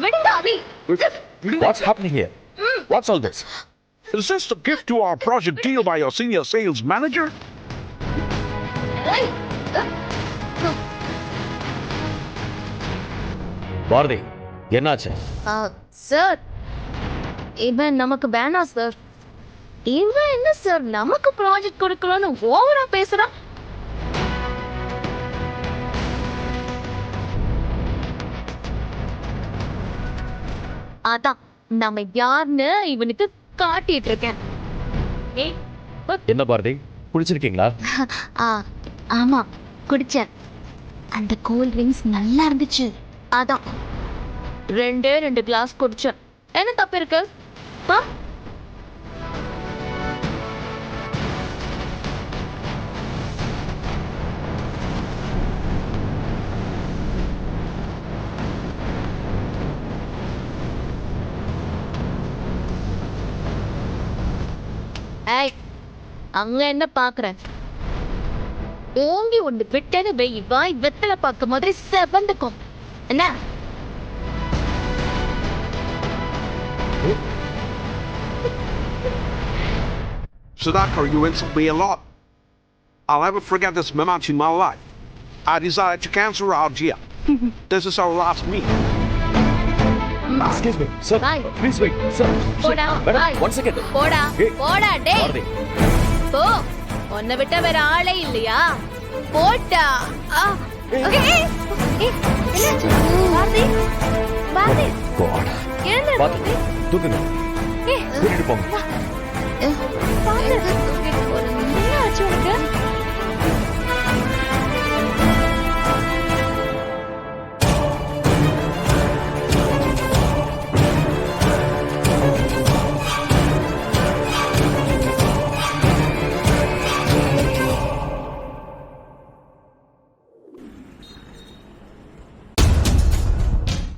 விடுங்க அபி. What's happening here? What's all this? Is this a gift to our project deal by your senior sales manager? ஏய், பாரதி என்னாச்சு? Sir இவன் நமக்கு வேணாம் sir. இவன் என்ன சார் நமக்கு ப்ராஜெக்ட் கொடுக்கணும்னு ஓவரா பேசுறான். அதான் நம்ம யாருன்னு இவனுக்கு காட்டிட்டு இருக்கேன். ஏய், என்ன பாரதி குடிச்சிருக்கீங்களா? ஆமா குடிச்சேன். அந்த கூல் ட்ரிங்க்ஸ் நல்லா இருந்துச்சு. அதான் 2 கிளாஸ் குடிச்சேன். என்ன தப்பு இருக்கு? ஆ? ஏய், அங்க என்ன பாக்குறேன்? ஓங்கி ஒன்று விட்டேன்னு வெய், வாய் வெத்தலை பார்க்க மாதிரி செவந்துக்கும். என்ன? Sudhakar, you insult me a lot. I'll never forget this moment in my life. I decided to cancel our deal. This is our last meeting. Excuse me, sir. Bye. Please wait, sir. போடா, Madam, bye. 1 second. போடா Hey. போடா டேய். பாரதி போ. உன்னை விட்ட வேற ஆளே இல்லையா? போடா. ஓகே. என்னாச்சு? பாரதி. பாரதி. God. என்ன? பாரதி தூக்குங்க. ஏய், கூட்டிட்டு போங்க. வா.